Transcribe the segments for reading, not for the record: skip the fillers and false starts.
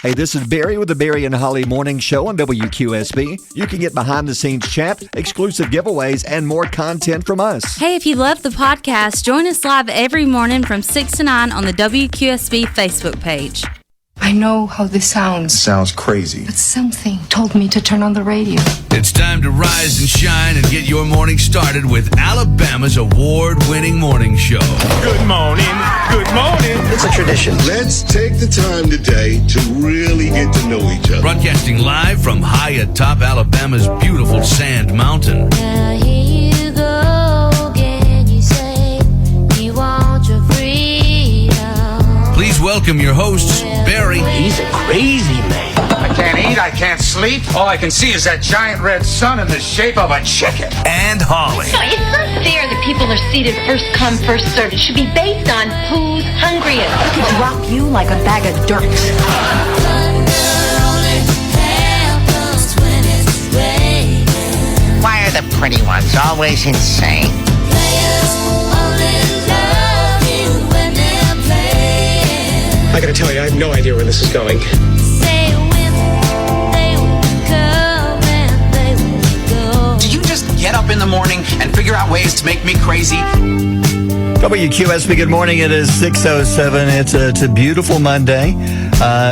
Hey, this is Barry with the Barry and Holly Morning Show on WQSB. You can get behind-the-scenes chat, exclusive giveaways, and more content from us. Hey, if you love the podcast, join us live every morning from 6 to 9 on the WQSB Facebook page. I know how this sounds. It sounds crazy. But something told me to turn on the radio. It's time to rise and shine and get your morning started with Alabama's award-winning morning show. Good morning. Good morning. It's a tradition. Let's take the time today to really get to know each other. Broadcasting live from high atop Alabama's beautiful Sand Mountain. Now here you go again. You say you want your freedom. Please welcome your hosts, Barry. He's a crazy man. I can't eat. I can't sleep. All I can see is that giant red sun in the shape of a chicken. And Holly. No, it's not fair that people are seated first come, first served. It should be based on who's hungriest. I could drop you like a bag of dirt. Why are the pretty ones always insane? I gotta tell you, I have no idea where this is going. Do you just get up in the morning and figure out ways to make me crazy? WQSB, good morning. It is 6:07. It's a beautiful Monday.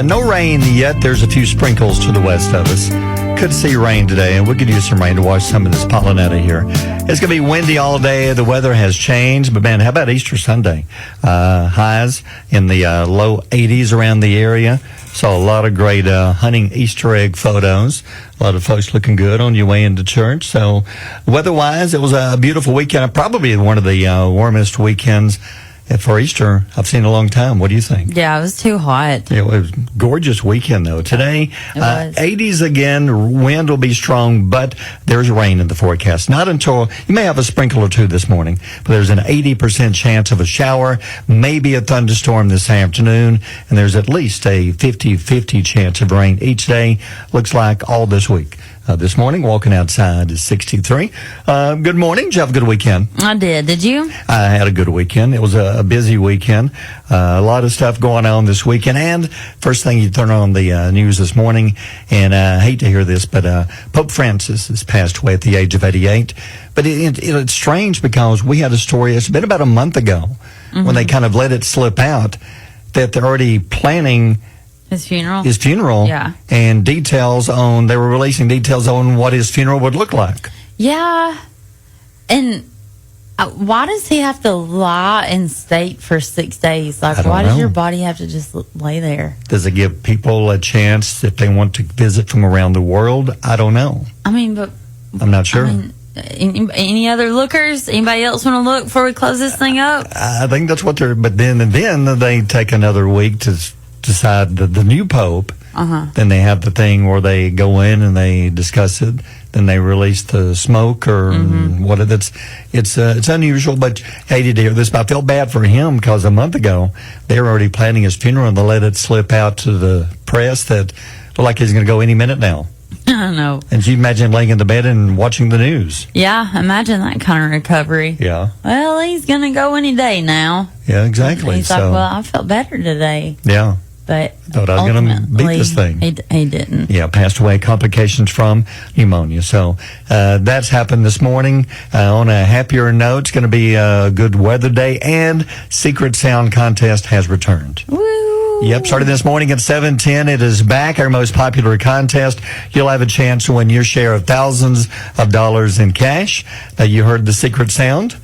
No rain yet. There's a few sprinkles to the west of us. Could see rain today, and we could use some rain to wash some of this pollen out of here. It's going to be windy all day. The weather has changed, but man, how about Easter Sunday? Highs in the low 80s around the area. Saw a lot of great hunting Easter egg photos. A lot of folks looking good on your way into church. So weather-wise, it was a beautiful weekend. Probably one of the warmest weekends for Easter I've seen in a long time. What do you think? Yeah, it was too hot. It was a gorgeous weekend, though. Today, 80s again. Wind will be strong, but there's rain in the forecast. Not until, you may have a sprinkle or two this morning, but there's an 80% chance of a shower, maybe a thunderstorm this afternoon, and there's at least a 50-50 chance of rain each day. Looks like all this week. This morning, walking outside is 63. Good morning. Did you have a good weekend? I did. Did you? I had a good weekend. It was a busy weekend. A lot of stuff going on this weekend. And first thing you turn on the news this morning, and I hate to hear this, but Pope Francis has passed away at the age of 88. But it's strange because we had a story, it's been about a month ago, when they kind of let it slip out that they're already planning His funeral? His funeral. Yeah. And they were releasing details on what his funeral would look like. Yeah. And why does he have to lie in state for 6 days? Like, why does your body have to just lay there? Does it give people a chance if they want to visit from around the world? I don't know. I mean, but I'm not sure. I mean, any other lookers? Anybody else want to look before we close this thing up? I think that's what but then they take another week to decide the new pope. Then they have the thing where they go in and they discuss it. Then they release the smoke or what it's unusual, but hated to hear this. But I felt bad for him because a month ago they were already planning his funeral and they let it slip out to the press that looked like he's going to go any minute now. I know. And you imagine laying in the bed and watching the news. Yeah, imagine that kind of recovery. Yeah. Well, he's going to go any day now. Yeah, exactly. He's like, well, I felt better today. Yeah. But thought I was going to beat this thing. He didn't. Yeah, passed away, complications from pneumonia. So that's happened this morning. On a happier note, it's going to be a good weather day, and Secret Sound Contest has returned. Woo! Yep, started this morning at 7:10. It is back, our most popular contest. You'll have a chance to win your share of thousands of dollars in cash. Now, you heard the secret sound.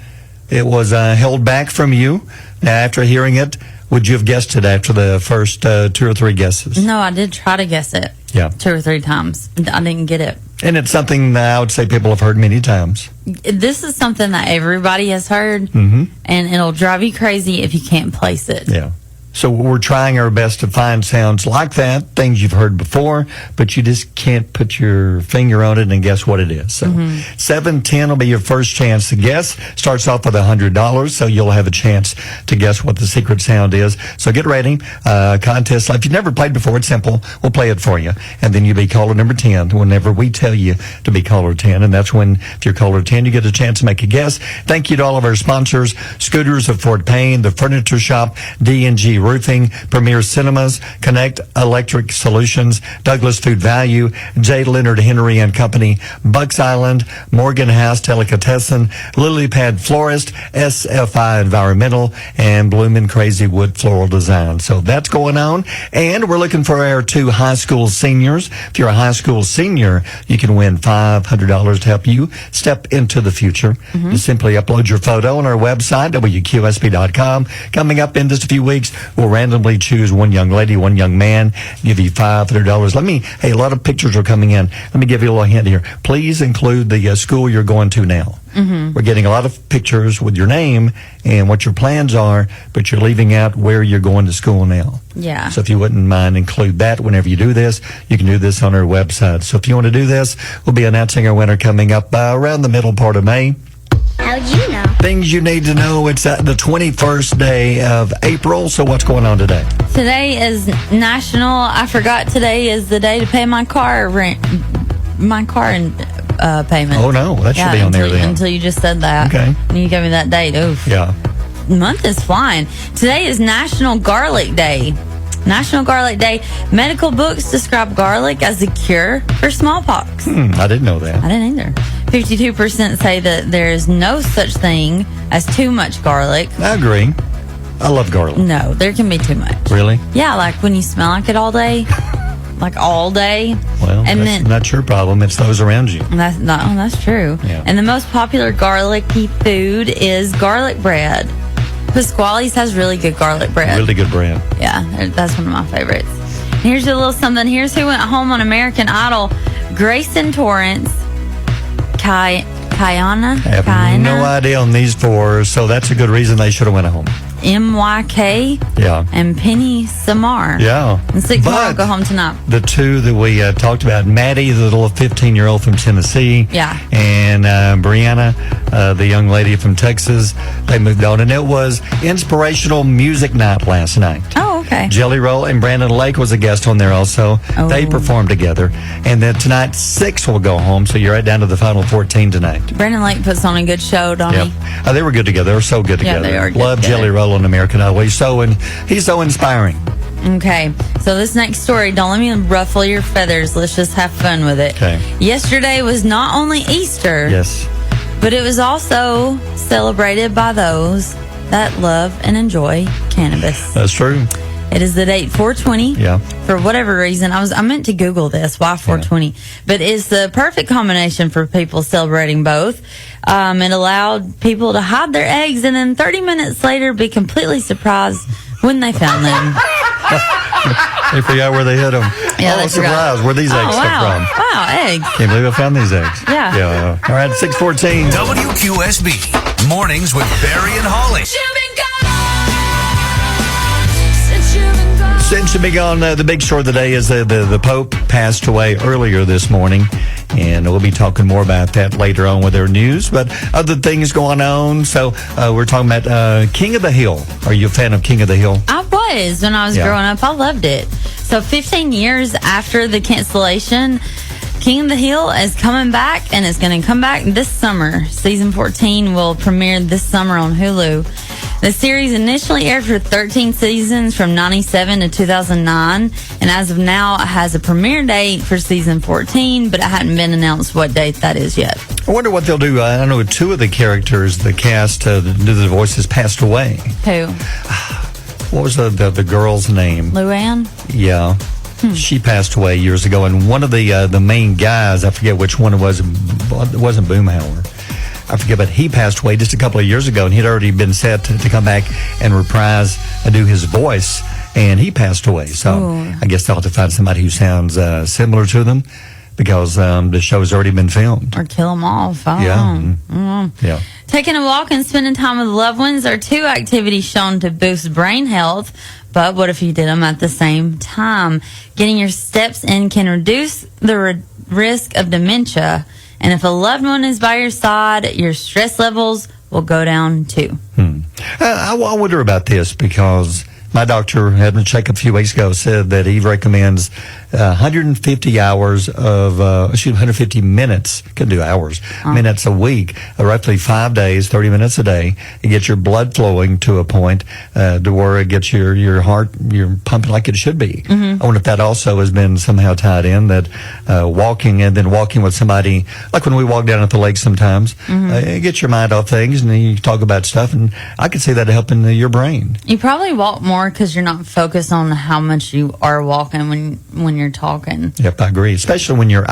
It was held back from you. Now, after hearing it, would you have guessed it after the first 2 or 3 guesses? No, I did try to guess it. Yeah. 2 or 3 times. I didn't get it. And it's something that I would say people have heard many times. This is something that everybody has heard, and it'll drive you crazy if you can't place it. Yeah. So we're trying our best to find sounds like that, things you've heard before, but you just can't put your finger on it and guess what it is. So 7:10 will be your first chance to guess. Starts off with $100, so you'll have a chance to guess what the secret sound is. So get ready. Contest. If you've never played before, it's simple. We'll play it for you. And then you'll be caller number 10 whenever we tell you to be caller 10. And that's when, if you're caller 10, you get a chance to make a guess. Thank you to all of our sponsors, Scooters of Fort Payne, the Furniture Shop, D&G Roofing, Premier Cinemas, Connect Electric Solutions, Douglas Food Value, J. Leonard Henry and Company, Bucks Island, Morgan House Delicatessen, Lily Pad Florist, SFI Environmental, and Bloomin' Crazy Wood Floral Design. So that's going on. And we're looking for our 2 high school seniors. If you're a high school senior, you can win $500 to help you step into the future. You simply upload your photo on our website, WQSB.com. Coming up in just a few weeks, we'll randomly choose one young lady, one young man, give you $500. Hey, a lot of pictures are coming in. Let me give you a little hint here. Please include the school you're going to now. We're getting a lot of pictures with your name and what your plans are, but you're leaving out where you're going to school now. Yeah. So if you wouldn't mind, include that whenever you do this. You can do this on our website. So if you want to do this, we'll be announcing our winner coming up around the middle part of May. How'd you know? Things you need to know. It's the 21st day of April. So what's going on today? Today is today is the day to pay my car rent, payment. Oh, no. That should be on there then. Until you just said that. Okay. And you gave me that date. Oof. Yeah. The month is flying. Today is National Garlic Day. National Garlic Day. Medical books describe garlic as a cure for smallpox. I didn't know that. I didn't either. 52% say that there is no such thing as too much garlic. I agree. I love garlic. No, there can be too much. Really? Yeah, like when you smell like it all day. Like all day. Well, and that's not your problem. It's those around you. That's true. Yeah. And the most popular garlicky food is garlic bread. Pasquale's has really good garlic bread. Really good bread. Yeah, that's one of my favorites. Here's a little something. Here's who went home on American Idol. Grayson Torrance, Kayana. I have no idea on these 4, so that's a good reason they should have went home. MYK. Yeah. And Penny Samar. Yeah. And 6 more will go home tonight. The 2 that we talked about, Maddie, the little 15-year-old from Tennessee. Yeah. And Brianna, the young lady from Texas, they moved on. And it was inspirational music night last night. Oh, okay. Jelly Roll and Brandon Lake was a guest on there also. Oh. They performed together. And then tonight, 6 will go home, so you're right down to the final 14 tonight. Brandon Lake puts on a good show, don't he? They were good together. They were so good together. Yeah, they are good Love together. Jelly Roll on American Idol. He's so inspiring. Okay, so this next story, don't let me ruffle your feathers. Let's just have fun with it. Okay. Yesterday was not only Easter, Yes. but it was also celebrated by those that love and enjoy cannabis. That's true. It is the date 420. Yeah. For whatever reason, I meant to Google this. Why 420? But it's the perfect combination for people celebrating both. It allowed people to hide their eggs and then 30 minutes later be completely surprised when they found them. They forgot where they hid them. Yeah, oh, they forgot. surprise. Where these eggs come from. Wow, eggs. Can't believe I found these eggs. Yeah. All right, 6:14. WQSB. Mornings with Barry and Holly. Since you've been gone, the big story of the day is the Pope passed away earlier this morning, and we'll be talking more about that later on with our news. But other things going on. So we're talking about King of the Hill. Are you a fan of King of the Hill? I was when I was growing up. I loved it. So 15 years after the cancellation, King of the Hill is coming back, and it's going to come back this summer. Season 14 will premiere this summer on Hulu. The series initially aired for 13 seasons from 97 to 2009, and as of now, it has a premiere date for season 14, but it hadn't been announced what date that is yet. I wonder what they'll do. I know 2 of the characters, the cast, that do the voices, passed away. Who? What was the girl's name? Luann? Yeah. She passed away years ago, and one of the main guys, I forget which one it was, it wasn't Boomhauer. I forget, but he passed away just a couple of years ago, and he'd already been set to come back and reprise and do his voice, and he passed away. So I guess they'll have to find somebody who sounds similar to them, because the show's already been filmed. Or kill them off. I don't know. Yeah. Taking a walk and spending time with loved ones are 2 activities shown to boost brain health. But what if you did them at the same time? Getting your steps in can reduce the risk of dementia. And if a loved one is by your side, your stress levels will go down too. I wonder about this, because My doctor had a check a few weeks ago, said that he recommends 150 hours of, 150 minutes, couldn't do hours, minutes a week, roughly 5 days, 30 minutes a day. It gets your blood flowing to a point to where it gets your heart, you're pumping like it should be. I wonder if that also has been somehow tied in, that walking and then walking with somebody, like when we walk down at the lake sometimes, it gets your mind off things and then you talk about stuff, and I could see that helping your brain. You probably walk more because you're not focused on how much you are walking when you're talking. Yep, I agree. Especially when you're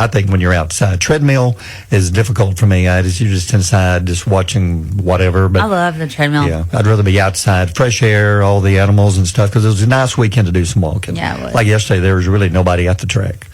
outside. Treadmill is difficult for me. You're just inside, just watching whatever. But I love the treadmill. yeah, I'd rather be outside, fresh air, all the animals and stuff. Because it was a nice weekend to do some walking. Yeah, it was. Like yesterday, there was really nobody at the track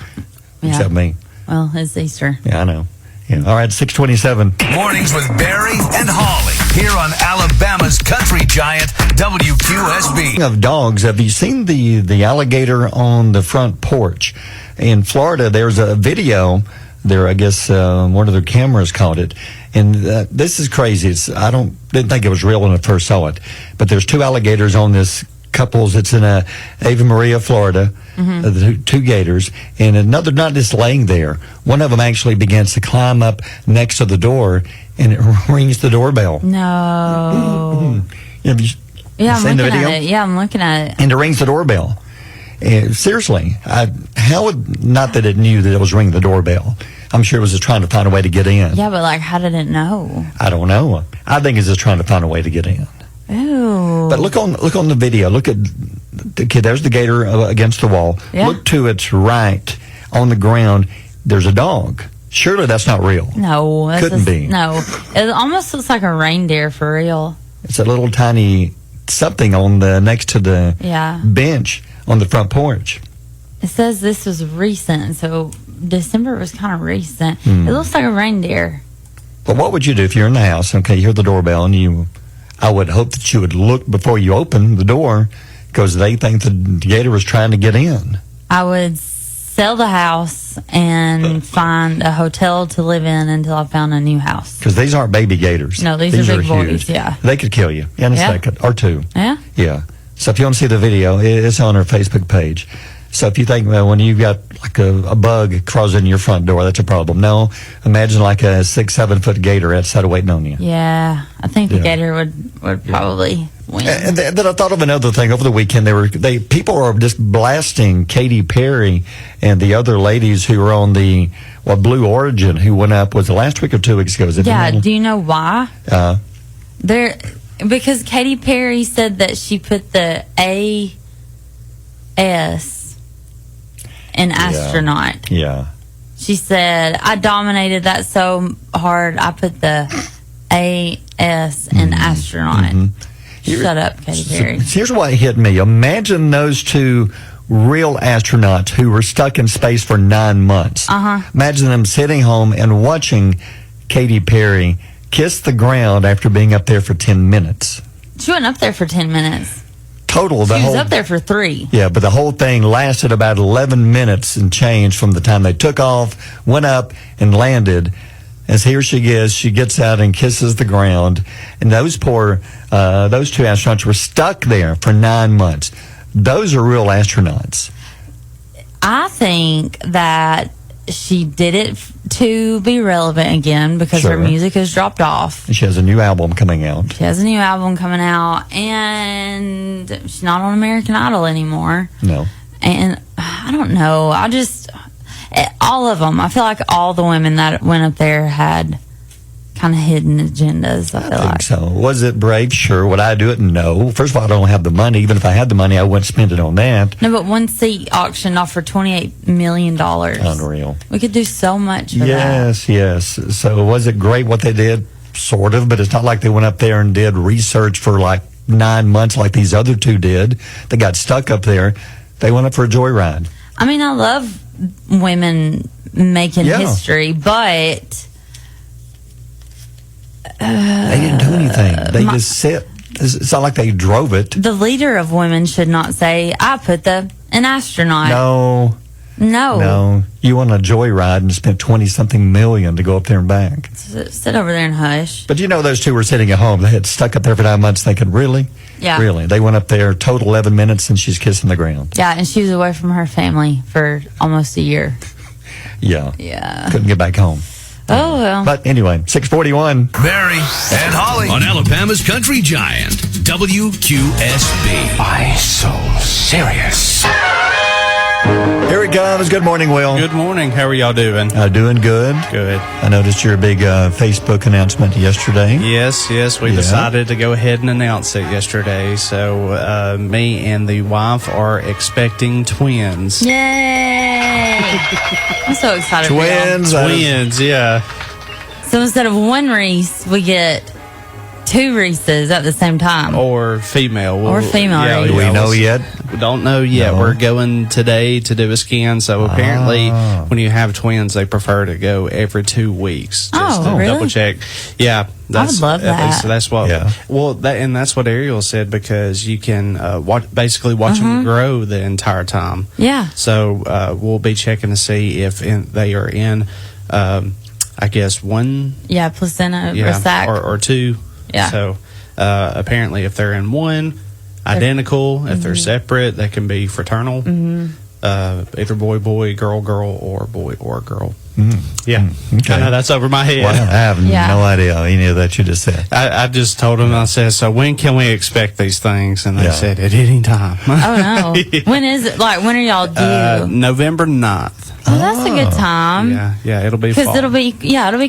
except me. Well, it's Easter. Yeah, I know. Yeah. All right, 627. Mornings with Barry and Holly here on Alabama's country giant WQSB. Speaking of dogs, have you seen the alligator on the front porch? In Florida, there's a video there, I guess one of their cameras caught it. And this is crazy. Didn't think it was real when I first saw it. But there's two alligators on this couples. It's in Ave Maria, Florida. The two gators, and another not just laying there. One of them actually begins to climb up next to the door, and it rings the doorbell. No. Have you Yeah, I'm seen the looking video? at it. Yeah, I'm looking at it. And it rings the doorbell. Seriously, not that it knew that it was ringing the doorbell. I'm sure it was just trying to find a way to get in. Yeah, but like, how did it know? I don't know. I think it's just trying to find a way to get in. Ooh. But look on the video. Look at the kid. There's the gator against the wall. Yeah. Look to its right on the ground. There's a dog. Surely that's not real. No. Couldn't be. No. It almost looks like a reindeer for real. It's a little tiny something on the next to the bench on the front porch. It says this was recent, so December was kind of recent. It looks like a reindeer. But what would you do if you're in the house? Okay, you hear the doorbell, and I would hope that you would look before you open the door, because they think the gator was trying to get in. I would sell the house and find a hotel to live in until I found a new house. Because these aren't baby gators. No, these are big boys, huge. yeah. They could kill you in a second or two. Yeah? Yeah. So if you want to see the video, it's on our Facebook page. So if you think, well, when you've got like a bug crawls in your front door, that's a problem. No, imagine like a 6-7 foot gator outside waiting on you. Yeah, I think the gator would probably win. And then I thought of another thing over the weekend. People are just blasting Katy Perry and the other ladies who were on the Blue Origin, who went up, was it last week or 2 weeks ago? Do you know why? Because Katy Perry said that she put the AS in astronaut. Yeah. She said, I dominated that so hard, I put the AS in astronaut. Shut up, Katy Perry. Here's what hit me. Imagine those two real astronauts who were stuck in space for 9 months. Imagine them sitting home and watching Katy Perry kiss the ground after being up there for 10 minutes. She wasn't up there for 10 minutes. Total. She was up there for 3. Yeah, but the whole thing lasted about 11 minutes and change from the time they took off, went up, and landed. As here she gets out and kisses the ground. And those two astronauts were stuck there for 9 months. Those are real astronauts. I think that she did it to be relevant again because her music has dropped off. She has a new album coming out. And she's not on American Idol anymore. No. And I don't know. All of them. I feel like all the women that went up there had kind of hidden agendas. I think so. Was it brave? Sure. Would I do it? No. First of all, I don't have the money. Even if I had the money, I wouldn't spend it on that. No, but one seat auctioned off for $28 million. Unreal. We could do so much for that. Yes. So was it great what they did? Sort of, but it's not like they went up there and did research for like 9 months like these other two did. They got stuck up there. They went up for a joyride. I mean, I love women making history, but they didn't do anything. They just sit. It's not like they drove it. The leader of women should not say, I put an astronaut. No. No. You want a joyride and spent 20-something million to go up there and back. Sit over there and hush. But those two were sitting at home. They had stuck up there for 9 months thinking, really? Yeah. Really? They went up there, total 11 minutes, and she's kissing the ground. Yeah, and she was away from her family for almost a year. Yeah. Yeah. Couldn't get back home. Oh, well. But anyway, 641. Barry and Holly on Alabama's Country Giant, WQSB. Why so serious? Here it comes. Good morning, Will. Good morning. How are y'all doing? Doing good. Good. I noticed your big Facebook announcement yesterday. Yes. We decided to go ahead and announce it yesterday. So me and the wife are expecting twins. Yay! I'm so excited for y'all. Twins, yeah. So instead of one Reese, we get 2 Reeses at the same time. Or female. Reese. Do we know yet? We don't know yet. No. We're going today to do a scan. So apparently when you have twins, they prefer to go every 2 weeks. Just to really? double check. Yeah. I would love that. So that's what. Yeah. Well, that's what Ariel said, because you can watch them grow the entire time. Yeah. So we'll be checking to see if they are in, I guess, one. Yeah, placenta or sac. Or 2. Yeah. So apparently if they're in one, identical. If they're separate, they can be fraternal. Either boy, girl, or boy or girl. Yeah. Okay. I know that's over my head. Well, I have no idea any of that you just said. I just told them, I said, so when can we expect these things? And they said, at any time. Oh, no. When is it? Like, when are y'all due? November 9th. Oh, that's a good time. Yeah, it'll be fall. Because it'll be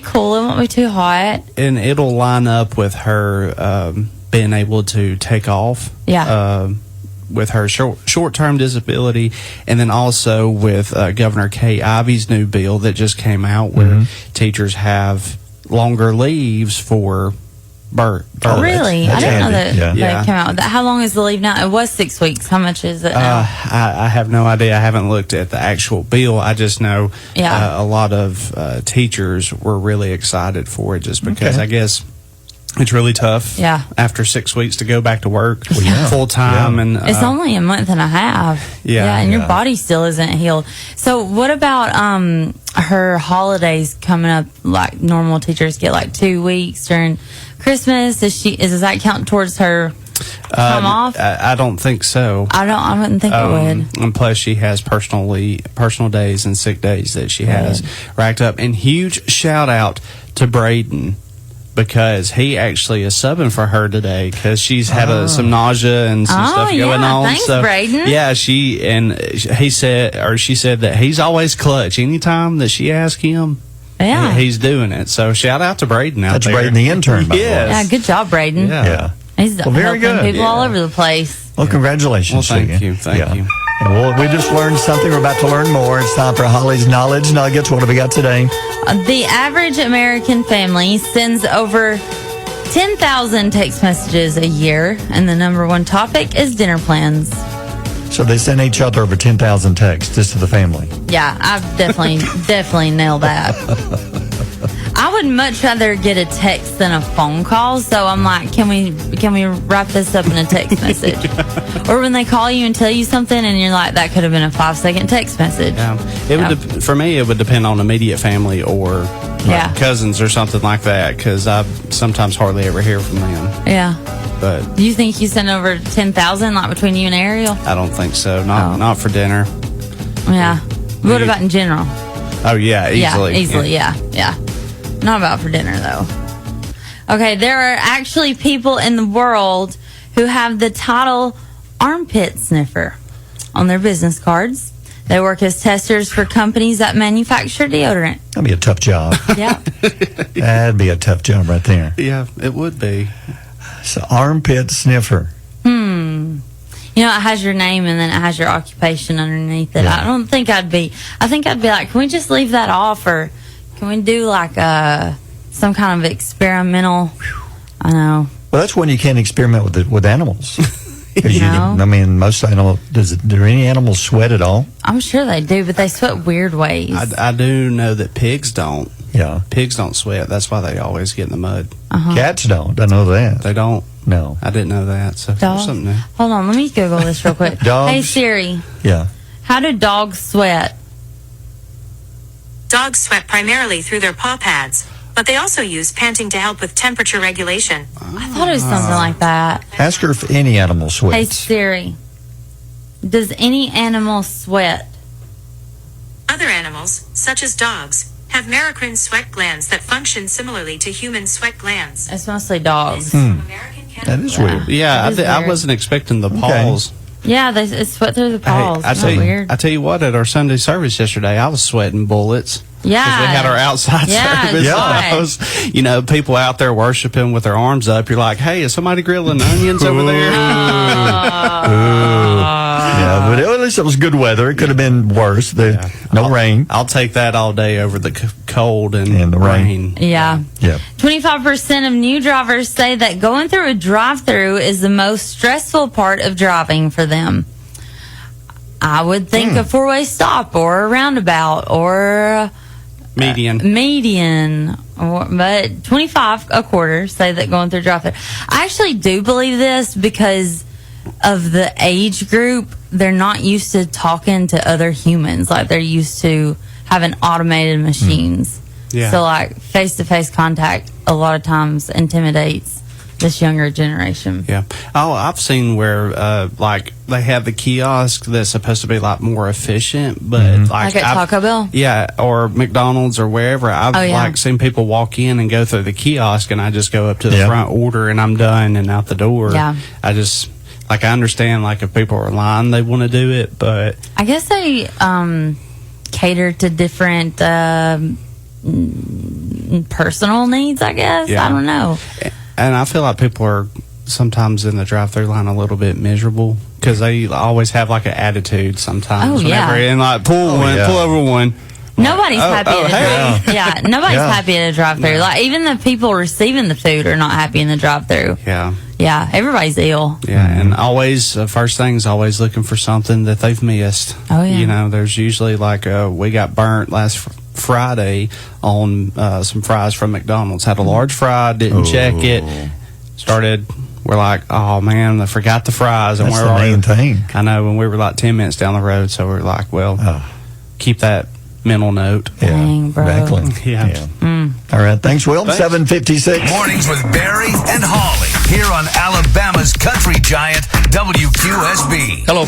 cool. It won't be too hot. And it'll line up with her being able to take off. Yeah. With her short-term disability, and then also with Governor Kay Ivey's new bill that just came out, where teachers have longer leaves for birth. Oh, really? I didn't know that Yeah. came out with that. How long is the leave now? It was 6 weeks. How much is it now? I have no idea. I haven't looked at the actual bill. I just know a lot of teachers were really excited for it, just because I guess it's really tough after 6 weeks to go back to work full time. And it's only a month and a half. And your body still isn't healed. So what about her holidays coming up? Like normal teachers get like 2 weeks during Christmas. Does that count towards her time off? I don't think so. I wouldn't think it would. And plus she has personal days and sick days that she has racked up. And huge shout out to Braden, because he actually is subbing for her today, because she's had some nausea and some stuff going on. Thanks, Braden. Yeah, she said that he's always clutch. Anytime that she asks him, he's doing it. So shout out to Braden out That's there. Braden, the intern, by the way. Yeah, good job, Braden. Yeah. He's very helping good. people all over the place. Well, congratulations. Well, thank you. Thank you. And we just learned something. We're about to learn more. It's time for Holly's Knowledge Nuggets. What have we got today? The average American family sends over 10,000 text messages a year, and the number one topic is dinner plans. So they send each other over 10,000 texts just to the family. Yeah, I've definitely nailed that. I would much rather get a text than a phone call. So I'm like, can we wrap this up in a text message? Or when they call you and tell you something, and you're like, that could have been a 5-second text message. Yeah, for me, it would depend on immediate family or cousins or something like that, because I sometimes hardly ever hear from them. Yeah. But do you think you send over 10,000, like between you and Ariel? I don't think so. Not for dinner. Yeah. What about in general? Oh yeah, easily. Yeah. Not about for dinner, though. Okay, there are actually people in the world who have the title armpit sniffer on their business cards. They work as testers for companies that manufacture deodorant. That'd be a tough job. Yeah. That'd be a tough job right there. Yeah, it would be. So, armpit sniffer. You know, it has your name and then it has your occupation underneath it. Yeah. I think I'd be like, can we just leave that off, or can we do like some kind of experimental? I know. Well, that's when you can't experiment with animals. No. I mean, most animals. Do any animals sweat at all? I'm sure they do, but they sweat weird ways. I do know that pigs don't. Yeah. Pigs don't sweat. That's why they always get in the mud. Cats don't. I know that. They don't. No. I didn't know that. So dogs? Something new. Hold on, let me Google this real quick. Dogs? Hey Siri. Yeah. How do dogs sweat? Dogs sweat primarily through their paw pads, but they also use panting to help with temperature regulation. I thought it was something like that. Ask her if any animal sweats. Hey Siri, does any animal sweat? Other animals, such as dogs, have merocrine sweat glands that function similarly to human sweat glands. It's mostly dogs. That is weird. Yeah, That is I weird. wasn't expecting the paws. Yeah, they sweat through the paws. Hey, I tell you what, at our Sunday service yesterday, I was sweating bullets. Yeah. 'Cause we had our outside service. Yeah. I was, people out there worshiping with their arms up. You're like, hey, is somebody grilling onions over there? Yeah, but at least it was good weather. It could have been worse. No rain. I'll take that all day over the cold and the rain. Yeah. Yeah. 25% of new drivers say that going through a drive-through is the most stressful part of driving for them. I would think a four-way stop or a roundabout or median. But 25 a quarter say that going through drive-through. I actually do believe this because of the age group. They're not used to talking to other humans like they're used to having automated machines. Yeah. So like face-to-face contact a lot of times intimidates this younger generation. Yeah. Oh, I've seen where like they have the kiosk that's supposed to be like more efficient, but Like at Taco Bell? Yeah, or McDonald's or wherever. I've like seen people walk in and go through the kiosk, and I just go up to the front order and I'm done and out the door. Yeah. I just I understand like if people are lying they want to do it, but I guess they cater to different personal needs, I guess. Yeah. I don't know. And I feel like people are sometimes in the drive-through line a little bit miserable because they always have like an attitude sometimes. Oh, yeah. And like pull over one. Nobody's happy at a hey. Yeah, nobody's happy at a drive-through. Like even the people receiving the food are not happy in the drive-through. Yeah. Yeah, everybody's ill. Yeah, and always first thing's always looking for something that they've missed. Oh yeah. There's usually like we got burnt last Friday on some fries from McDonald's. Had a large fry, didn't check it. We're like, oh man, I forgot the fries, and That's we're the main thing. I know, when we were like 10 minutes down the road, so we're like, well, keep that mental note. Dang, bro. Exactly. Yeah. All right. Thanks, Will. 7:56. Mornings with Barry and Holly here on Alabama's country giant WQSB. Hello.